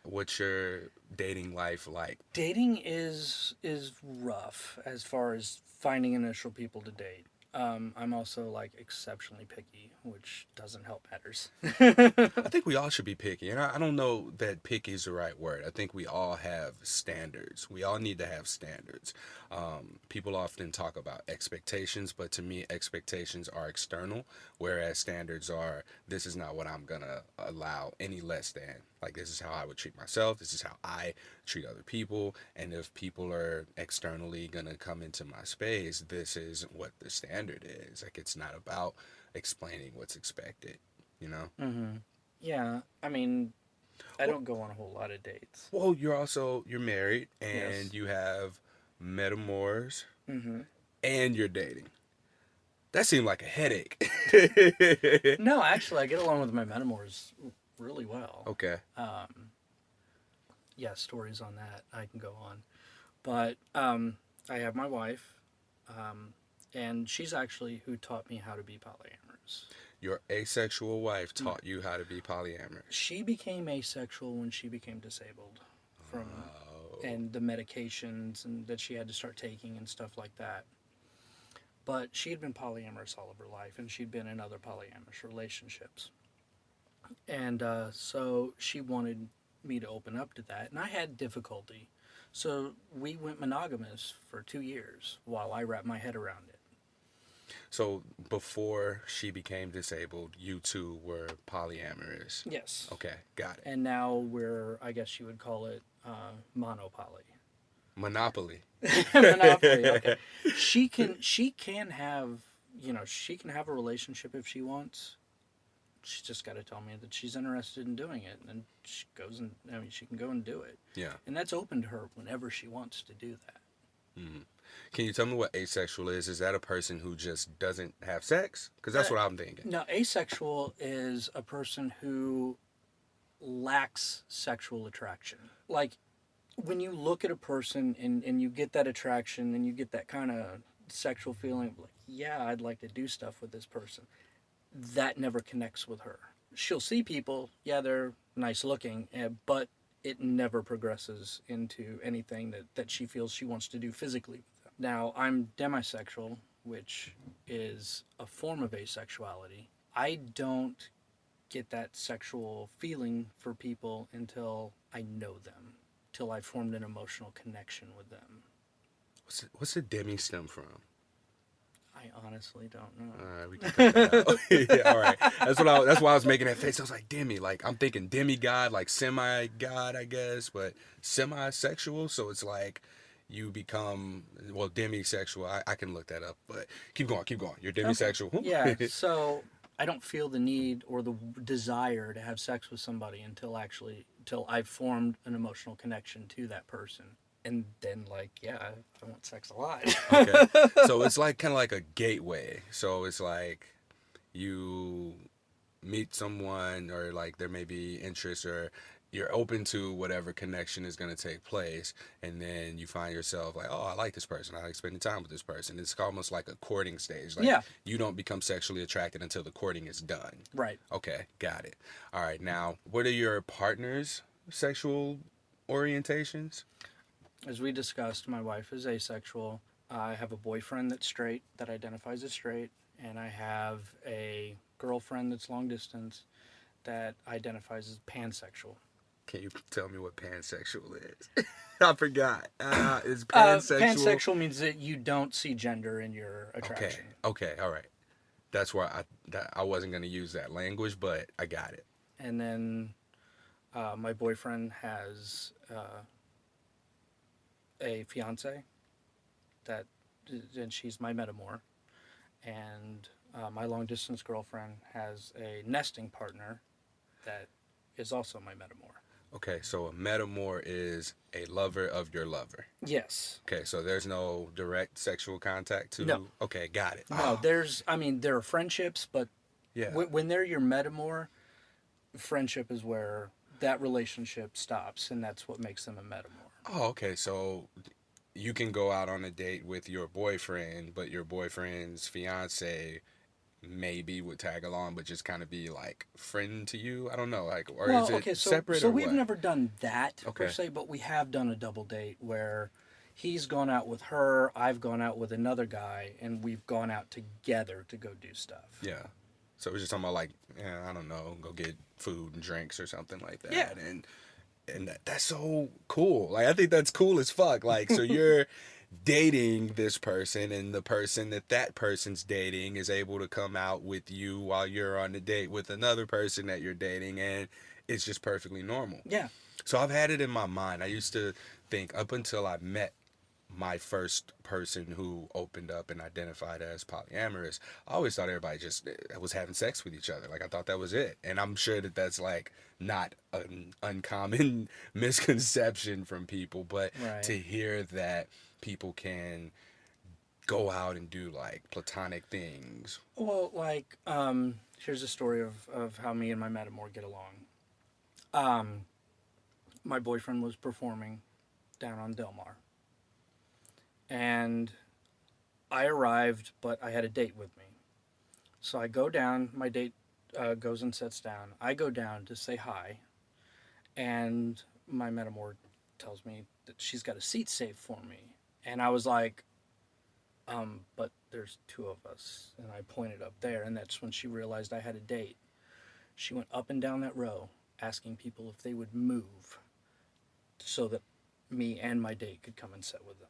What's your dating life like? Dating is rough as far as finding initial people to date. I'm also like exceptionally picky, which doesn't help matters. I think we all should be picky, and I don't know that picky is the right word. I think we all have standards. We all need to have standards. People often talk about expectations, but to me, expectations are external, whereas standards are this is not what I'm gonna allow any less than. Like, this is how I would treat myself, this is how I treat other people, and if people are externally gonna come into my space, this is what the standard is. Like, it's not about explaining what's expected, you know? Hmm. Yeah, I mean, I Well, don't go on a whole lot of dates. well, you're married and Yes. you have metamors Hmm. and you're dating. That seemed like a headache. No, actually, I get along with my metamors really well. Okay. Um, yeah, stories on that I can go on, but I have my wife, um, and she's actually who taught me how to be polyamorous. Your asexual wife My, taught you how to be polyamorous. she became asexual when she became disabled from Oh. and the medications and that she had to start taking and stuff like that. But she had been polyamorous all of her life, and she'd been in other polyamorous relationships. And so she wanted me to open up to that, and I had difficulty. So we went monogamous for 2 years while I wrapped my head around it. So before she became disabled, you two were polyamorous. Yes. Okay, got it. And now we're, I guess you would call it monopoly. Monopoly. Monopoly. Okay. She can have, she can have a relationship if she wants. She's just got to tell me that she's interested in doing it, and then she goes and I mean she can go and do it, Yeah. and that's open to her whenever she wants to do that. Hmm. Can you tell me what asexual is? Is that a person who just doesn't have sex? Because that's Uh, what I'm thinking. Now, asexual is a person who lacks sexual attraction. Like when you look at a person and you get that attraction and you get that kind of sexual feeling of like, yeah, I'd like to do stuff with this person. That never connects with her. She'll see people, yeah, they're nice looking, but it never progresses into anything that she feels she wants to do physically with them. Now, I'm demisexual, which is a form of asexuality. I don't get that sexual feeling for people until I know them, till I've formed an emotional connection with them. What's the demi stem from? I honestly don't All right, we can cut that know. out. Yeah, all right. That's why I was making that face. I was like demi, like I'm thinking demigod, like semi god, I guess, but semi-sexual. So it's like you become well demisexual. I can look that up, but keep going, keep going. You're Okay. demisexual. Yeah, so I don't feel the need or the desire to have sex with somebody until I've formed an emotional connection to that person. And then like, yeah, I want sex a lot. Okay, so it's like kind of like a gateway. So it's like you meet someone or like there may be interest or you're open to whatever connection is going to take place and then you find yourself like oh I like this person, I like spending time with this person. It's almost like a courting stage, like Yeah, you don't become sexually attracted until the courting is done. right. Okay, got it. All right, now what are your partner's sexual orientations? As we discussed, my wife is asexual. I have a boyfriend that's straight, that identifies as straight, and I have a girlfriend that's long distance that identifies as pansexual. Can you tell me what pansexual is? I forgot. Is pansexual? Pansexual means that you don't see gender in your Okay, attraction. okay, all right. That's why I wasn't gonna use that language, but I got it. And then my boyfriend has a fiance that, and she's my metamor. And my long distance girlfriend has a nesting partner that is also my metamor. Okay, so a metamor is a lover of your lover. Yes. Okay, so there's no direct sexual contact No. to. Okay, got it. No, Oh, there are friendships, but yeah. when they're your metamor, friendship is where that relationship stops, and that's what makes them a metamor. Oh, okay. So you can go out on a date with your boyfriend, but your boyfriend's fiance maybe would tag along, but just kind of be like friend to you. I don't know, like, or is Well, it okay, so separate so or we've what? never done that per Okay. se, but we have done a double date where He's gone out with her, I've gone out with another guy, and we've gone out together to go do stuff. Yeah. So we're just talking about like, yeah, I don't know, go get food and drinks or something like Yeah. that, and that's so cool. Like I think that's cool as fuck. Like so you're dating this person, and the person that person's dating is able to come out with you while you're on the date with another person that you're dating, and it's just perfectly normal. Yeah. So I've had it in my mind. I used to think up until I met my first person who opened up and identified as polyamorous, I always thought everybody just was having sex with each other. Like I thought that was it, and I'm sure that that's like not an uncommon misconception from people. But Right. to hear that people can go out and do like platonic things. Well, like, here's a story of how me and my metamor get along. Um, my boyfriend was performing down on Del Mar, and I arrived, but I had a date with me. So I go down, my date goes and sits down. I go down to say hi, and my metamor tells me that she's got a seat saved for me. And I was like, but there's two of us. And I pointed up there, and that's when she realized I had a date. She went up and down that row asking people if they would move so that me and my date could come and sit with them.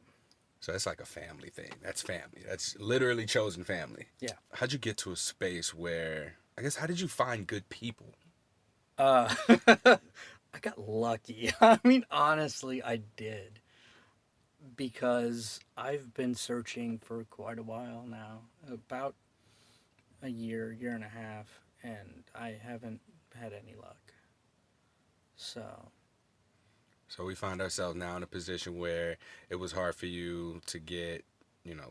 So that's like a family thing. That's family. That's literally chosen family. Yeah. How'd you get to a space where, I guess, how did you find good people? Uh, I got lucky. I mean, honestly, I did. Because I've been searching for quite a while now, about a year and a half, and I haven't had any luck. So, So we find ourselves now in a position where it was hard for you to get,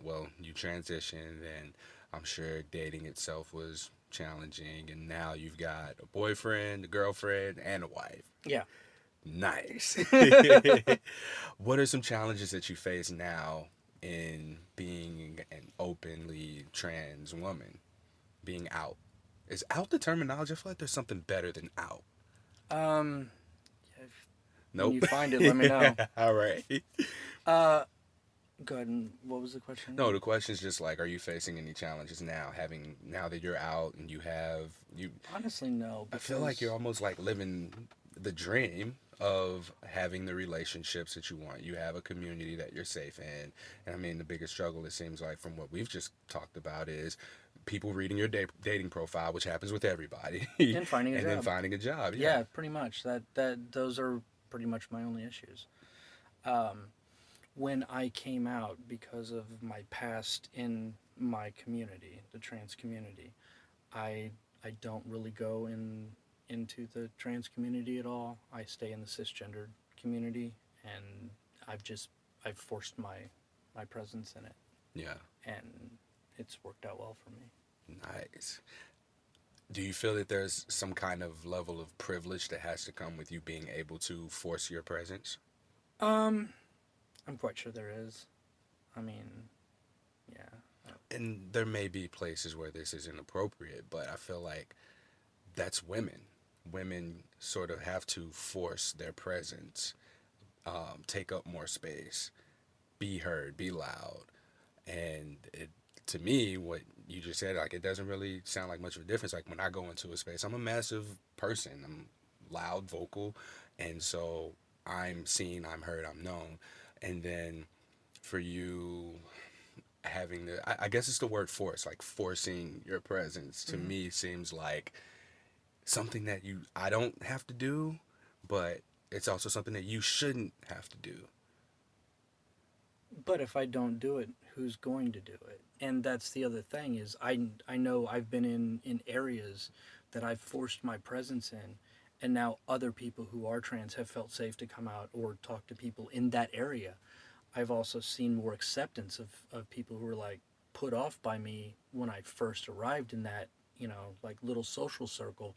well, you transitioned, and I'm sure dating itself was challenging, and now you've got a boyfriend, a girlfriend, and a wife. yeah. Nice. What are some challenges that you face now in being an openly trans woman, being out? Is out the terminology? I feel like there's something better than out. Um, when Nope. you find it, let me know. All right. Uh, go ahead and what was the question? No, the question is just like, are you facing any challenges now, now that you're out and you? Honestly, no. I feel like you're almost like living the dream of having the relationships that you want. You have a community that you're safe in, and I mean the biggest struggle it seems like from what we've just talked about is people reading your dating profile, which happens with everybody, and finding a and job. then finding a job. Yeah, pretty much. That those are pretty much my only issues. When I came out because of my past in my community, the trans community, I I don't really go into the trans community at all. I stay in the cisgendered community, and I've forced my presence in it, Yeah. and it's worked out well for me. Nice. Do you feel that there's some kind of level of privilege that has to come with you being able to force your presence? Um, I'm quite sure there is. I mean, yeah. And there may be places where this is inappropriate, but I feel like that's women. Women sort of have to force their presence, take up more space, be heard, be loud. And to me, what you just said, like, it doesn't really sound like much of a difference. Like, when I go into a space, I'm a massive person. I'm loud, vocal. And so I'm seen, I'm heard, I'm known. And then for you having I guess it's the word force, like forcing your presence to Mhm. me seems like something that I don't have to do, but it's also something that you shouldn't have to do. But if I don't do it, who's going to do it? And that's the other thing is I know I've been in areas that I've forced my presence in, and now other people who are trans have felt safe to come out or talk to people in that area. I've also seen more acceptance of people who are like put off by me when I first arrived in that, like little social circle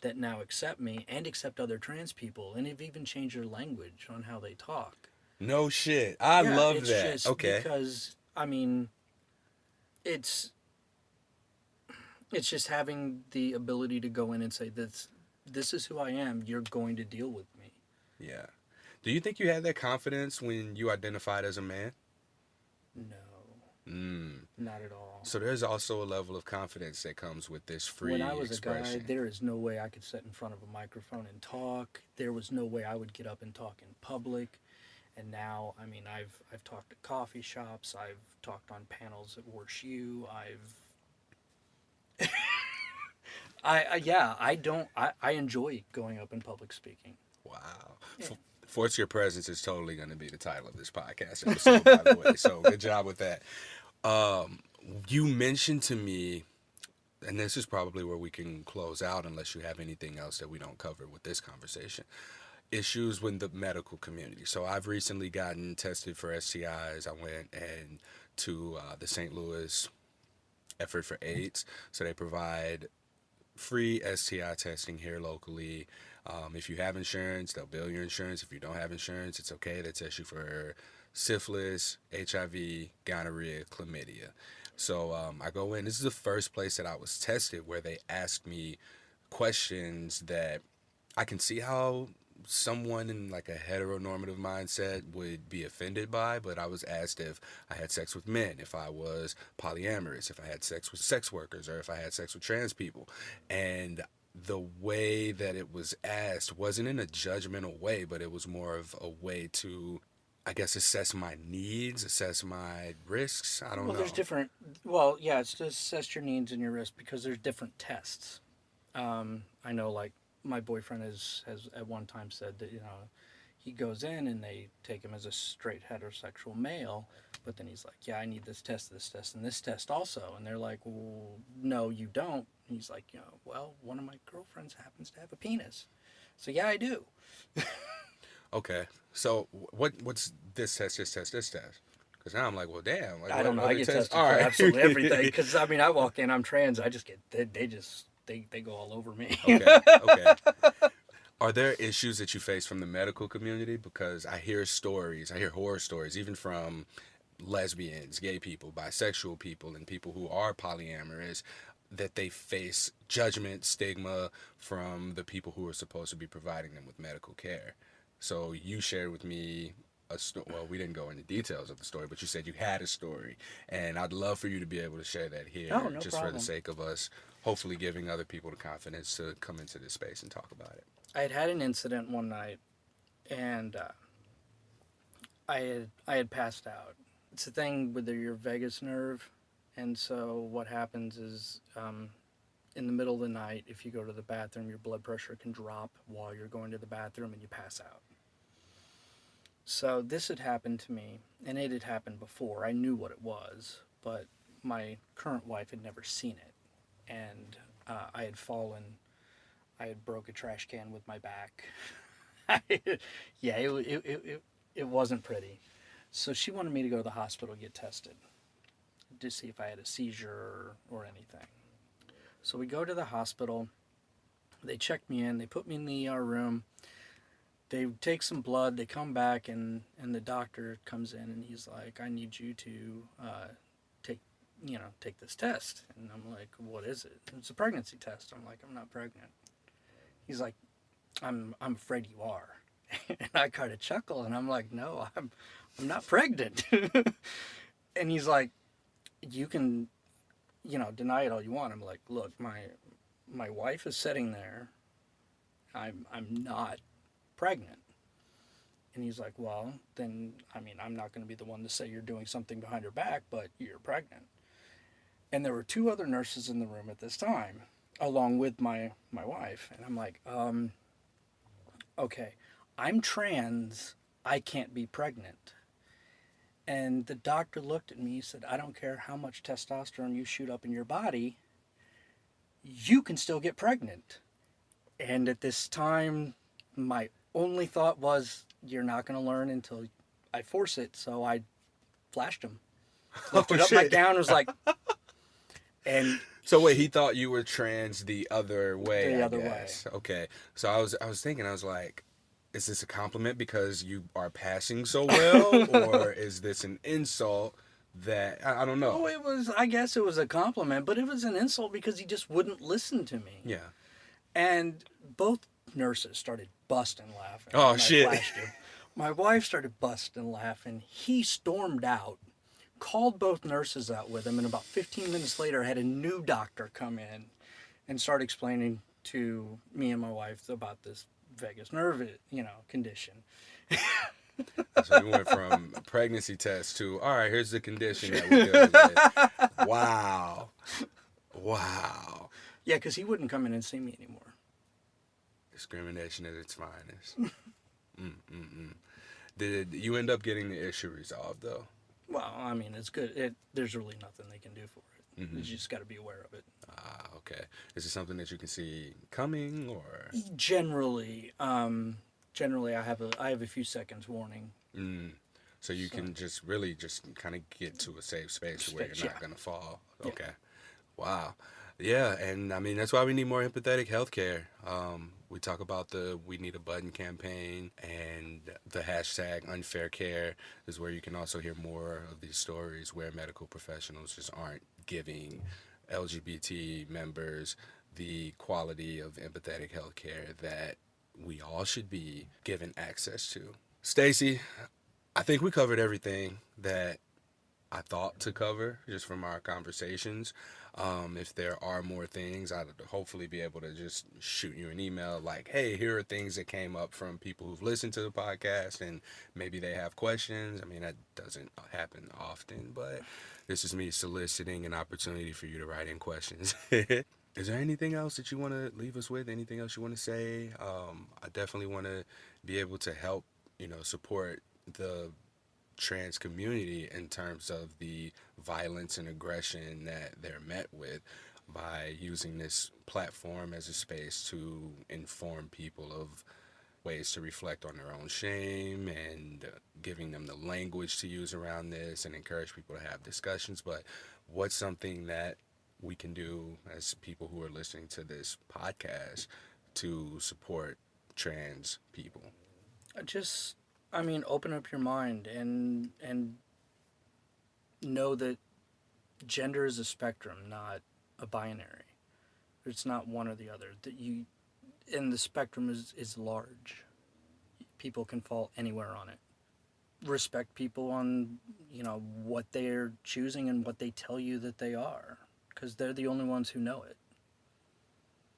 that now accept me and accept other trans people and have even changed their language on how they talk. No shit. I Yeah, love it's that. just Okay. because I mean, it's it's just having the ability to go in and say this is who I am. You're going to deal with me. Yeah. Do you think you had that confidence when you identified as a man? No, Mm. not at all. So there's also a level of confidence that comes with this When I free was a guy, expression. there is no way I could sit in front of a microphone and talk. There was no way I would get up and talk in public. And now, I mean, I've talked at coffee shops. I've talked on panels at WorshU. Yeah, I enjoy going up in public speaking. Wow. Yeah. Force Your Presence is totally going to be the title of this podcast episode, by the way. So good job with that. Um, you mentioned to me, and this is probably where we can close out unless you have anything else that we don't cover with this conversation. Issues with the medical community. So I've recently gotten tested for STIs. I went and to the St. Louis effort for AIDS. So they provide free STI testing here locally. If you have insurance, they'll bill your insurance. If you don't have insurance, it's okay. They test you for syphilis, HIV, gonorrhea, chlamydia. So I go in. This is the first place that I was tested where they asked me questions that I can see how someone in like a heteronormative mindset would be offended by, but I was asked if I had sex with men, if I was polyamorous, if I had sex with sex workers, or if I had sex with trans people. And the way that it was asked wasn't in a judgmental way, but it was more of a way to, I guess, assess my needs, assess my risks. I don't Well, know. there's different. Well, yeah, it's to assess your needs and your risk because there's different tests. I know, like my boyfriend has at one time said that he goes in and they take him as a straight heterosexual male, but then he's like, yeah, I need this test, and this test also, and they're like, well, no, you don't. And he's like, well, one of my girlfriends happens to have a penis, so yeah, I do. Okay, so what's this test, this test, this test? Because now I'm like, well, damn. Like, I don't what know. I other get tests? tested All for right. absolutely everything because I mean, I walk in, I'm trans, I just get they go all over me. Okay. Okay. Are there issues that you face from the medical community? Because I hear stories, I hear horror stories, even from lesbians, gay people, bisexual people, and people who are polyamorous, that they face judgment, stigma from the people who are supposed to be providing them with medical care. So you shared with me a story. Well, we didn't go into details of the story, but you said you had a story, and I'd love for you to be able to share that Oh, here, no just for the problem. sake of us, hopefully giving other people the confidence to come into this space and talk about it. I had had an incident one night, and I had passed out. It's a thing with your vagus nerve, and so what happens is in the middle of the night, if you go to the bathroom, your blood pressure can drop while you're going to the bathroom, and you pass out. So this had happened to me, and it had happened before. I knew what it was, but my current wife had never seen it, and I had fallen. I had broke a trash can with my back. Yeah, it wasn't pretty. So she wanted me to go to the hospital to get tested to see if I had a seizure or anything. So we go to the hospital. They check me in. They put me in the ER room. They take some blood. They come back, and the doctor comes in, and he's like, I need you to take take this test. And I'm like, what is it? It's a pregnancy test. I'm like, I'm not pregnant. He's like, I'm afraid you are. And I kind of chuckle, and I'm like, no, I'm not pregnant. And he's like, you can, deny it all you want. I'm like, look, my wife is sitting there. I'm not pregnant. And he's like, well, then, I mean, I'm not going to be the one to say you're doing something behind her back, but you're pregnant. And there were two other nurses in the room at this time, along with my wife. And I'm like, okay, I'm trans. I can't be pregnant. And the doctor looked at me and said, I don't care how much testosterone you shoot up in your body, you can still get pregnant. And at this time, my only thought was, you're not going to learn until I force it. So I flashed him, lifted up my Shit. gown, was like, and So wait, he thought you were trans the other way, the I other way. guess. Okay. So I was thinking, I was like, is this a compliment because you are passing so well, or is this an insult that I don't Oh, know? it was, I guess it was a compliment, but it was an insult because he just wouldn't listen to me. Yeah. And both nurses started busting laughing. Oh when I shit. flashed him. My wife started busting laughing. He stormed out, called both nurses out with him, and about 15 minutes later had a new doctor come in and start explaining to me and my wife about this vagus nerve, condition. So we went from a pregnancy test to, all right, here's the condition that we're dealing with. Wow. Wow. Yeah, because he wouldn't come in and see me anymore. Discrimination at its finest. Mm-mm-mm. Did you end up getting the issue resolved, though? Well, I mean, it's good. There's really nothing they can do for it. Mm-hmm. You just got to be aware of it. Ah, okay. Is it something that you can see coming, or? Generally, I have a few seconds warning. Mm. So you can just really just kind of get to a safe space where you're not Yeah. going to fall. Yeah. Okay. Wow. Yeah, and I mean that's why we need more empathetic healthcare. We talk about the "We Need a Button" campaign, and the hashtag Unfair Care is where you can also hear more of these stories where medical professionals just aren't giving LGBT members the quality of empathetic healthcare that we all should be given access to. Staci, I think we covered everything that I thought to cover just from our conversations. If there are more things, I'd hopefully be able to just shoot you an email like, hey, here are things that came up from people who've listened to the podcast and maybe they have questions. I mean, that doesn't happen often, but this is me soliciting an opportunity for you to write in questions. Is there anything else that you want to leave us with? Anything else you want to say? I definitely want to be able to help, support the trans community in terms of the violence and aggression that they're met with by using this platform as a space to inform people of ways to reflect on their own shame and giving them the language to use around this and encourage people to have discussions. But what's something that we can do as people who are listening to this podcast to support trans people? Just, I mean, open up your mind and know that gender is a spectrum, not a binary. It's not one or the other. That you and the spectrum is large. People can fall anywhere on it. Respect people on what they're choosing and what they tell you that they are, because they're the only ones who know it.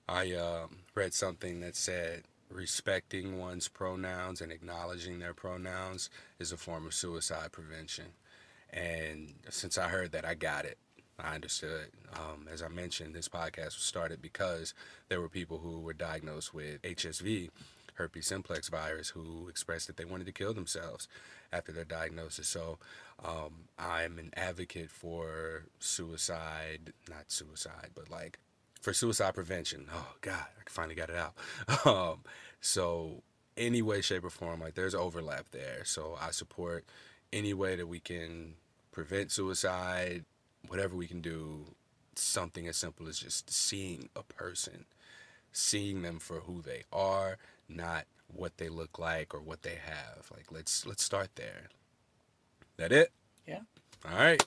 I read something that said respecting one's pronouns and acknowledging their pronouns is a form of suicide prevention. And since I heard that, I got it. I understood. As I mentioned, this podcast was started because there were people who were diagnosed with HSV, herpes simplex virus, who expressed that they wanted to kill themselves after their diagnosis. So I'm an advocate for suicide, not suicide, but like for suicide prevention. Oh God, I finally got it out. So any way, shape, or form, like there's overlap there. So I support any way that we can prevent suicide, whatever we can do. Something as simple as just seeing a person, seeing them for who they are, not what they look like or what they have. Like let's start there. That it? Yeah. All right.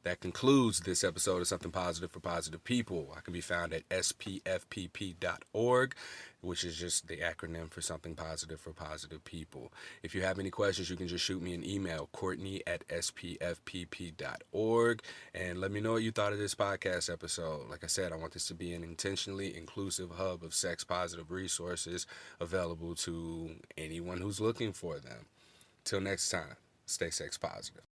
That concludes this episode of Something Positive for Positive People. I can be found at spfpp.org, which is just the acronym for Something Positive for Positive People. If you have any questions, you can just shoot me an email, Courtney@spfpp.org, and let me know what you thought of this podcast episode. Like I said, I want this to be an intentionally inclusive hub of sex-positive resources available to anyone who's looking for them. Till next time, stay sex positive.